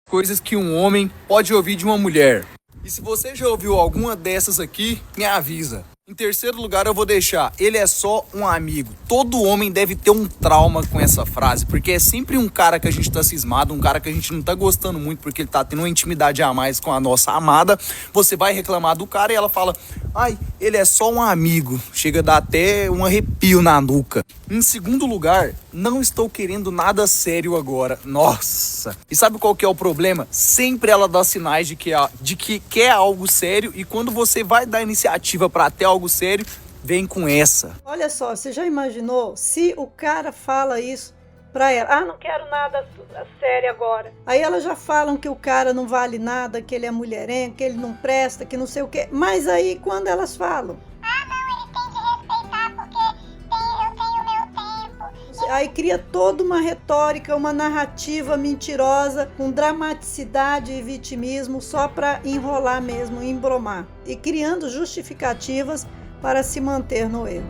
Coisas que um homem pode ouvir de uma mulher. E se você já ouviu alguma dessas aqui, me avisa. Em terceiro lugar, eu vou deixar: ele é só um amigo. Todo homem deve ter um trauma com essa frase, porque é sempre um cara que a gente tá cismado, um cara que a gente não tá gostando muito porque ele tá tendo uma intimidade a mais com a nossa amada. Você vai reclamar do cara e ela fala: ai, ele é só um amigo. Chega a dar até um arrepio na nuca. Em segundo lugar, não estou querendo nada sério agora. Nossa! E sabe qual que é o problema? Sempre ela dá sinais de que quer algo sério, e quando você vai dar iniciativa para ter algo sério, vem com essa. Olha só, você já imaginou se o cara fala isso pra ela? Ah, não quero nada sério agora. Aí elas já falam que o cara não vale nada, que ele é mulherengo, que ele não presta, que não sei o quê. Mas aí quando elas falam? Ah, não, ele tem que respeitar porque eu tenho o meu tempo. Aí cria toda uma retórica, uma narrativa mentirosa, com dramaticidade e vitimismo, só para enrolar mesmo, embromar. E criando justificativas para se manter no erro.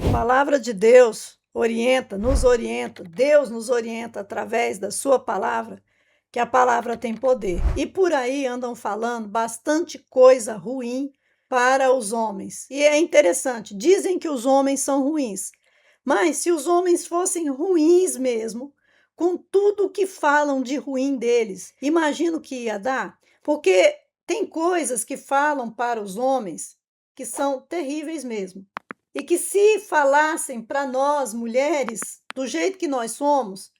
A palavra de Deus Deus nos orienta através da sua palavra, que a palavra tem poder. E por aí andam falando bastante coisa ruim para os homens. E é interessante, dizem que os homens são ruins, mas se os homens fossem ruins mesmo, com tudo que falam de ruim deles, imagina o que ia dar? Porque tem coisas que falam para os homens que são terríveis mesmo. E que se falassem para nós, mulheres, do jeito que nós somos,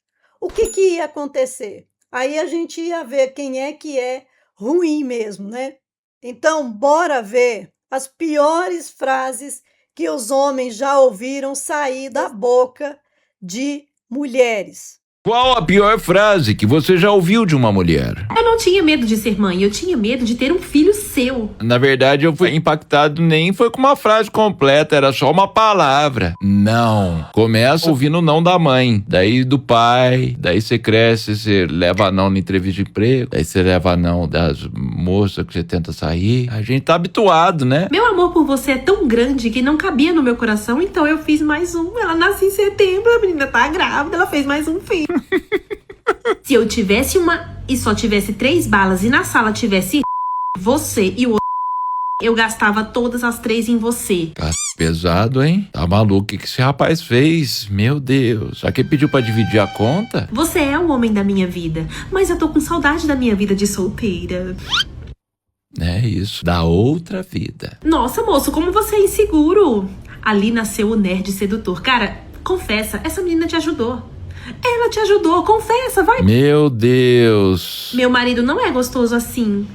o que ia acontecer? Aí a gente ia ver quem é que é ruim mesmo, né? Então, bora ver as piores frases que os homens já ouviram sair da boca de mulheres. Qual a pior frase que você já ouviu de uma mulher? Eu não tinha medo de ser mãe, eu tinha medo de ter um filho seu. Na verdade, eu fui impactado nem foi com uma frase completa, era só uma palavra. Não. Começa ouvindo o não da mãe, daí do pai, daí você cresce, você leva não na entrevista de emprego, daí você leva não das moças que você tenta sair. A gente tá habituado, né? Meu amor por você é tão grande que não cabia no meu coração, então eu fiz mais um. Ela nasceu em setembro, a menina tá grávida, ela fez mais um filho. Se eu tivesse uma e só tivesse 3 balas e na sala tivesse você e o eu gastava todas as 3 em você. Tá pesado, hein? Tá maluco? O que esse rapaz fez? Meu Deus. Já que pediu pra dividir a conta? Você é o homem da minha vida, mas eu tô com saudade da minha vida de solteira. É isso, da outra vida. Nossa, moço, como você é inseguro. Ali nasceu o nerd sedutor. Cara, confessa, essa menina te ajudou. Ela te ajudou, confessa, vai. Meu Deus. Meu marido não é gostoso assim.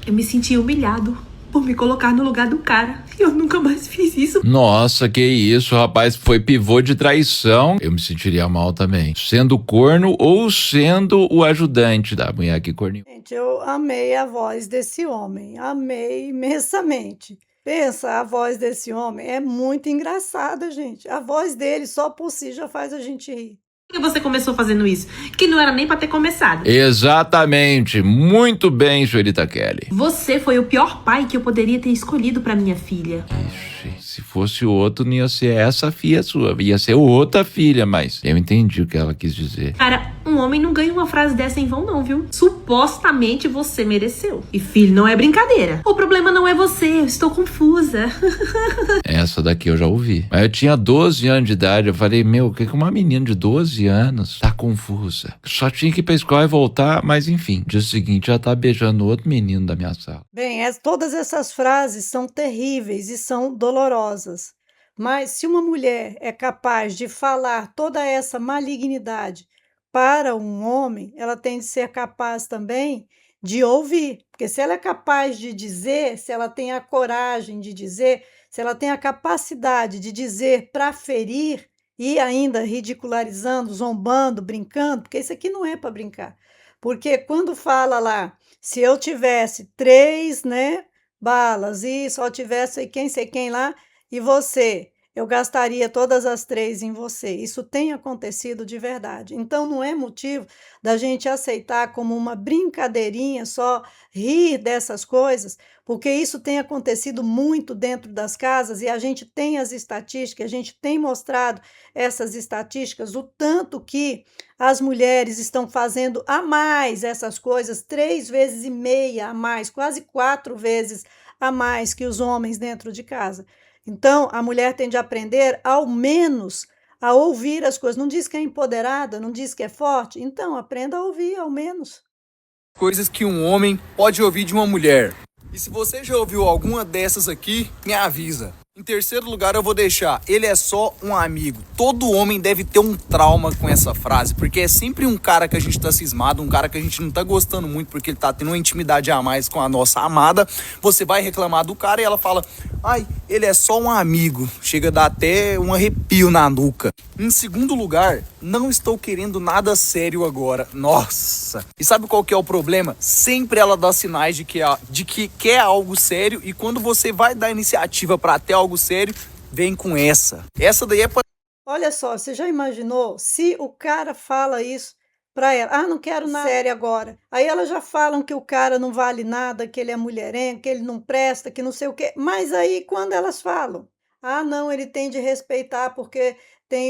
Eu me senti humilhado por me colocar no lugar do cara. E eu nunca mais fiz isso. Nossa, que isso, rapaz, foi pivô de traição. Eu me sentiria mal também. Sendo corno ou sendo o ajudante da mulher que corneou. Gente, eu amei a voz desse homem, amei imensamente. Pensa, a voz desse homem é muito engraçada, gente. A voz dele só por si já faz a gente rir. Por que você começou fazendo isso? Que não era nem pra ter começado. Exatamente. Muito bem, senhorita Kelly. Você foi o pior pai que eu poderia ter escolhido pra minha filha. Ixi, se fosse outro, não ia ser essa filha sua. Ia ser outra filha, mas eu entendi o que ela quis dizer. Cara, um homem não ganha uma frase dessa em vão não, viu? Supostamente você mereceu. E filho, não é brincadeira. O problema não é você, eu estou confusa. Essa daqui eu já ouvi. Mas eu tinha 12 anos de idade. Eu falei, meu, o que uma menina de 12 anos tá confusa? Só tinha que ir pra escola e voltar, mas enfim. Dia seguinte já tá beijando outro menino da minha sala. Bem, todas essas frases são terríveis e são dolorosas. Mas se uma mulher é capaz de falar toda essa malignidade para um homem, ela tem de ser capaz também de ouvir. Porque se ela é capaz de dizer, se ela tem a coragem de dizer, se ela tem a capacidade de dizer para ferir, e ainda ridicularizando, zombando, brincando, porque isso aqui não é para brincar. Porque quando fala lá, se eu tivesse 3, né, balas e só tivesse sei quem lá, e você eu gastaria todas as 3 em você. Isso tem acontecido de verdade. Então, não é motivo da gente aceitar como uma brincadeirinha, só rir dessas coisas, porque isso tem acontecido muito dentro das casas e a gente tem as estatísticas, a gente tem mostrado essas estatísticas, o tanto que as mulheres estão fazendo a mais essas coisas, 3,5 vezes a mais, quase 4 vezes a mais que os homens dentro de casa. Então, a mulher tem de aprender, ao menos, a ouvir as coisas. Não diz que é empoderada, não diz que é forte. Então, aprenda a ouvir, ao menos. Coisas que um homem pode ouvir de uma mulher. E se você já ouviu alguma dessas aqui, me avisa. Em terceiro lugar, eu vou deixar, ele é só um amigo. Todo homem deve ter um trauma com essa frase, porque é sempre um cara que a gente tá cismado, um cara que a gente não tá gostando muito, porque ele tá tendo uma intimidade a mais com a nossa amada. Você vai reclamar do cara e ela fala, ai, ele é só um amigo. Chega a dar até um arrepio na nuca. Em segundo lugar, não estou querendo nada sério agora. Nossa! E sabe qual que é o problema? Sempre ela dá sinais de que quer algo sério, e quando você vai dar iniciativa para ter algo sério, vem com essa. Essa daí é pra... Olha só, você já imaginou se o cara fala isso para ela? Ah, não quero nada sério agora. Aí elas já falam que o cara não vale nada, que ele é mulherengo, que ele não presta, que não sei o quê. Mas aí quando elas falam, ah, não, ele tem de respeitar porque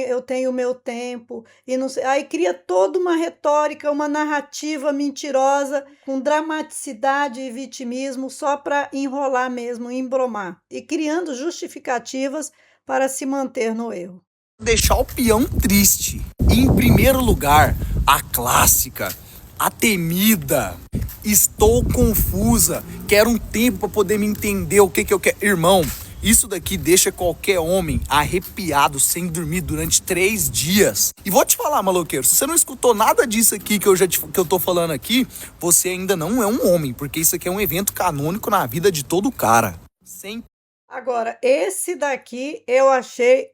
eu tenho o meu tempo e não sei. Aí cria toda uma retórica, uma narrativa mentirosa com dramaticidade e vitimismo só para enrolar mesmo, embromar e criando justificativas para se manter no erro. deixar o peão triste. E em primeiro lugar, a clássica, a temida. Estou confusa, quero um tempo para poder me entender o que eu quero. Irmão, isso daqui deixa qualquer homem arrepiado sem dormir durante 3 dias. E vou te falar, maloqueiro, se você não escutou nada disso aqui que eu tô falando aqui, você ainda não é um homem, porque isso aqui é um evento canônico na vida de todo cara. Agora, esse daqui eu achei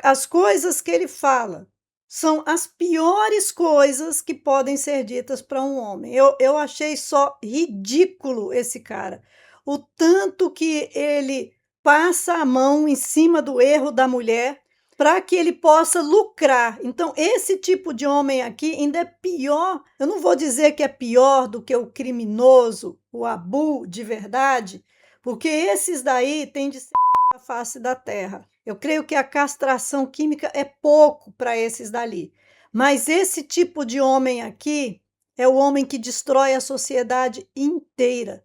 as coisas que ele fala são as piores coisas que podem ser ditas para um homem. Eu achei só ridículo esse cara. O tanto que ele passa a mão em cima do erro da mulher para que ele possa lucrar. Então, esse tipo de homem aqui ainda é pior. Eu não vou dizer que é pior do que o criminoso, o abu de verdade, porque esses daí têm de ser a face da terra. Eu creio que a castração química é pouco para esses dali. Mas esse tipo de homem aqui é o homem que destrói a sociedade inteira,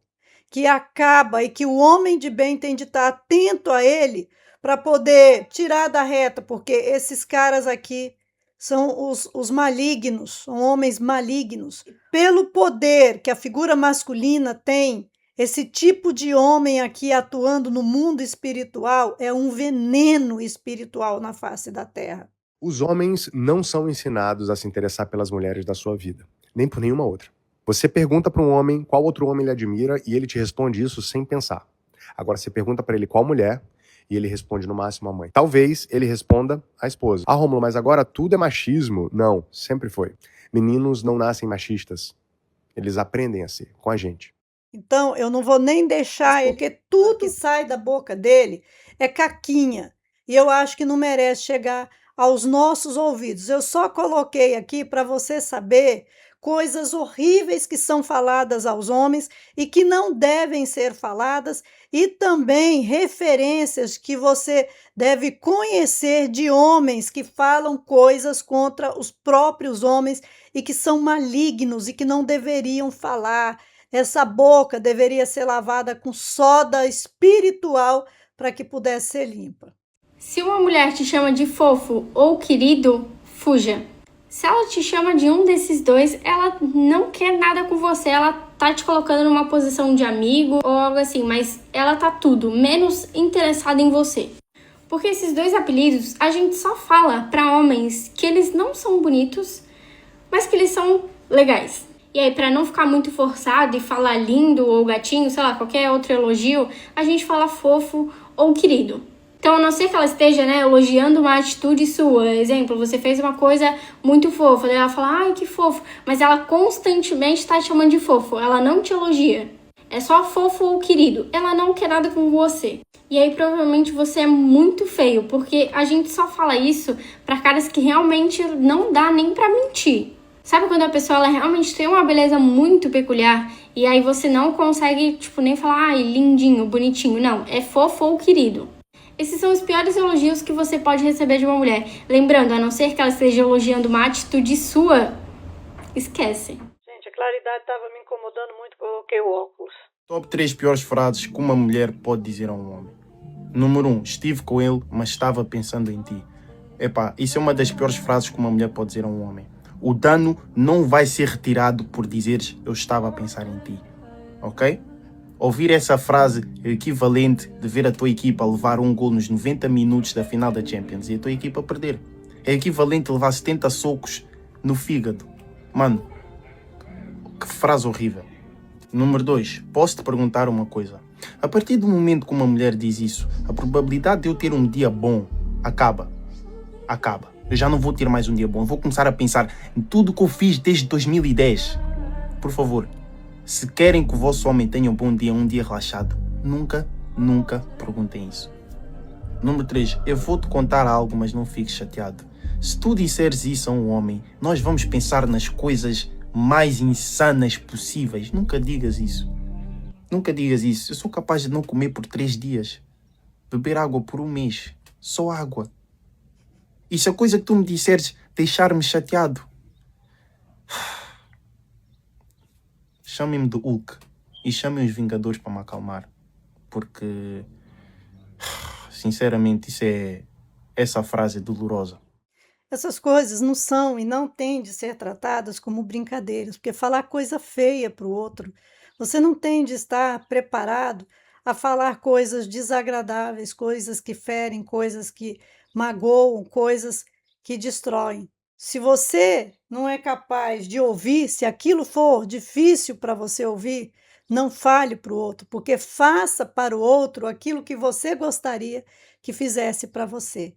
que acaba e que o homem de bem tem de estar atento a ele para poder tirar da reta, porque esses caras aqui são os malignos, são homens malignos. Pelo poder que a figura masculina tem, esse tipo de homem aqui atuando no mundo espiritual é um veneno espiritual na face da terra. Os homens não são ensinados a se interessar pelas mulheres da sua vida, nem por nenhuma outra. Você pergunta para um homem qual outro homem ele admira e ele te responde isso sem pensar. Agora você pergunta para ele qual mulher e ele responde no máximo a mãe. Talvez ele responda a esposa. Ah, Rômulo, mas agora tudo é machismo. Não, sempre foi. Meninos não nascem machistas. Eles aprendem a ser, com a gente. Então, eu não vou nem deixar ele, porque tudo que sai da boca dele é caquinha. E eu acho que não merece chegar aos nossos ouvidos. Eu só coloquei aqui para você saber coisas horríveis que são faladas aos homens e que não devem ser faladas, e também referências que você deve conhecer de homens que falam coisas contra os próprios homens e que são malignos e que não deveriam falar. Essa boca deveria ser lavada com soda espiritual para que pudesse ser limpa. Se uma mulher te chama de fofo ou querido, fuja. Se ela te chama de um desses dois, ela não quer nada com você, ela tá te colocando numa posição de amigo ou algo assim, mas ela tá tudo menos interessada em você. Porque esses dois apelidos a gente só fala para homens que eles não são bonitos, mas que eles são legais. E aí, para não ficar muito forçado e falar lindo ou gatinho, sei lá, qualquer outro elogio, a gente fala fofo ou querido. Então, a não ser que ela esteja, elogiando uma atitude sua. Exemplo, você fez uma coisa muito fofa, daí ela fala, ai, que fofo. Mas ela constantemente está te chamando de fofo, ela não te elogia. é só fofo ou querido. Ela não quer nada com você. E aí provavelmente você é muito feio, porque a gente só fala isso pra caras que realmente não dá nem pra mentir. Sabe quando a pessoa ela realmente tem uma beleza muito peculiar e aí você não consegue, nem falar, ai, lindinho, bonitinho. Não, é fofo ou querido. Esses são os piores elogios que você pode receber de uma mulher. Lembrando, a não ser que ela esteja elogiando uma atitude sua, esquece. Gente, a claridade estava me incomodando muito, coloquei o óculos. Top 3 piores frases que uma mulher pode dizer a um homem. Número 1, estive com ele, mas estava pensando em ti. Isso é uma das piores frases que uma mulher pode dizer a um homem. O dano não vai ser retirado por dizeres eu estava a pensar em ti. Ok? Ouvir essa frase é o equivalente de ver a tua equipa levar um gol nos 90 minutos da final da Champions e a tua equipa perder. É equivalente a levar 70 socos no fígado. Mano, que frase horrível. Número 2, posso te perguntar uma coisa. A partir do momento que uma mulher diz isso, a probabilidade de eu ter um dia bom acaba. Eu já não vou ter mais um dia bom. Eu vou começar a pensar em tudo que eu fiz desde 2010. Por favor, se querem que o vosso homem tenha um bom dia, um dia relaxado, nunca perguntem isso. Número 3, eu vou te contar algo, mas não fiques chateado. Se tu disseres isso a um homem, nós vamos pensar nas coisas mais insanas possíveis. Nunca digas isso. Eu sou capaz de não comer por 3 dias. Beber água por 1 mês. Só água. E se a coisa que tu me disseres deixar-me chateado, chamem-me de Hulk e chamem os Vingadores para me acalmar. Porque, sinceramente, essa frase é dolorosa. Essas coisas não são e não têm de ser tratadas como brincadeiras, porque falar coisa feia para o outro, você não tem de estar preparado a falar coisas desagradáveis, coisas que ferem, coisas que magoam, coisas que destroem. Se você não é capaz de ouvir, se aquilo for difícil para você ouvir, não fale para o outro, porque faça para o outro aquilo que você gostaria que fizesse para você.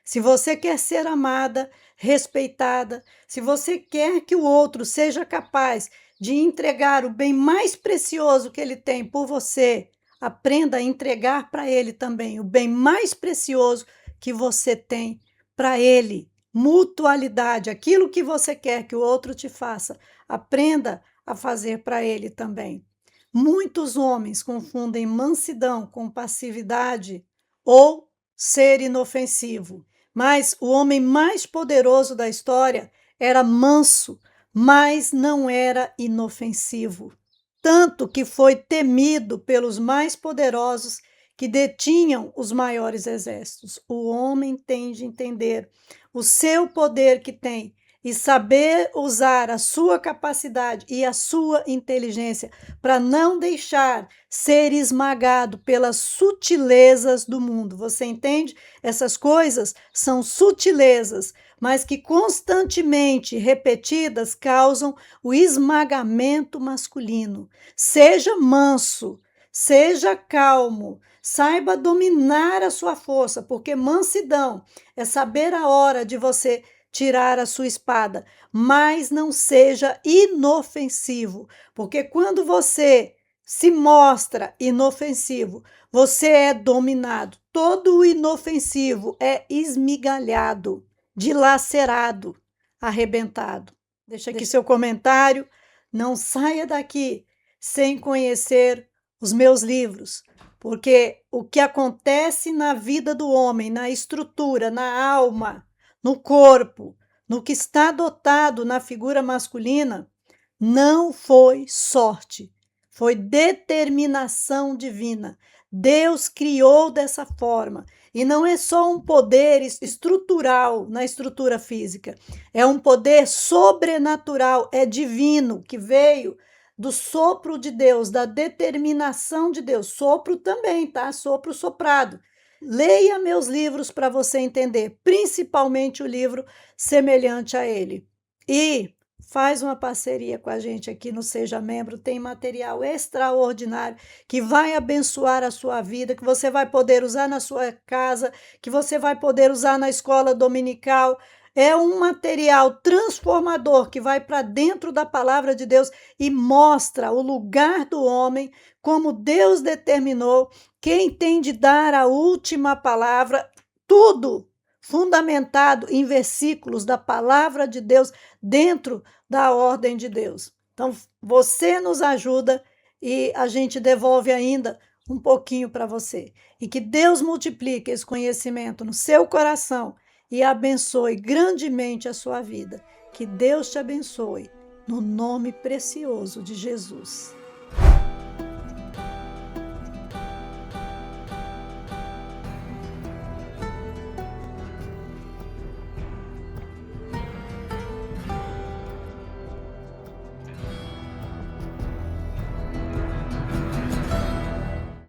Se você quer ser amada, respeitada, se você quer que o outro seja capaz de entregar o bem mais precioso que ele tem por você, aprenda a entregar para ele também o bem mais precioso que você tem para ele. Mutualidade, aquilo que você quer que o outro te faça, aprenda a fazer para ele também. Muitos homens confundem mansidão com passividade ou ser inofensivo. Mas o homem mais poderoso da história era manso, mas não era inofensivo. Tanto que foi temido pelos mais poderosos que detinham os maiores exércitos. O homem tem de entender o seu poder que tem e saber usar a sua capacidade e a sua inteligência para não deixar ser esmagado pelas sutilezas do mundo. Você entende? Essas coisas são sutilezas, mas que constantemente repetidas causam o esmagamento masculino. Seja manso, seja calmo, saiba dominar a sua força, porque mansidão é saber a hora de você tirar a sua espada, mas não seja inofensivo, porque quando você se mostra inofensivo, você é dominado. Todo o inofensivo é esmigalhado, dilacerado, arrebentado. Deixa aqui seu comentário. Não saia daqui sem conhecer os meus livros, porque o que acontece na vida do homem, na estrutura, na alma, no corpo, no que está dotado na figura masculina, não foi sorte, foi determinação divina. Deus criou dessa forma. E não é só um poder estrutural na estrutura física, é um poder sobrenatural, é divino, que veio do sopro de Deus, da determinação de Deus. Sopro também, tá? Sopro soprado. Leia meus livros para você entender, principalmente o livro semelhante a ele. E faz uma parceria com a gente aqui no Seja Membro, tem material extraordinário que vai abençoar a sua vida, que você vai poder usar na sua casa, que você vai poder usar na escola dominical. É um material transformador que vai para dentro da palavra de Deus e mostra o lugar do homem, como Deus determinou, quem tem de dar a última palavra, tudo fundamentado em versículos da palavra de Deus dentro da ordem de Deus. Então, você nos ajuda e a gente devolve ainda um pouquinho para você. E que Deus multiplique esse conhecimento no seu coração e abençoe grandemente a sua vida. Que Deus te abençoe, no nome precioso de Jesus.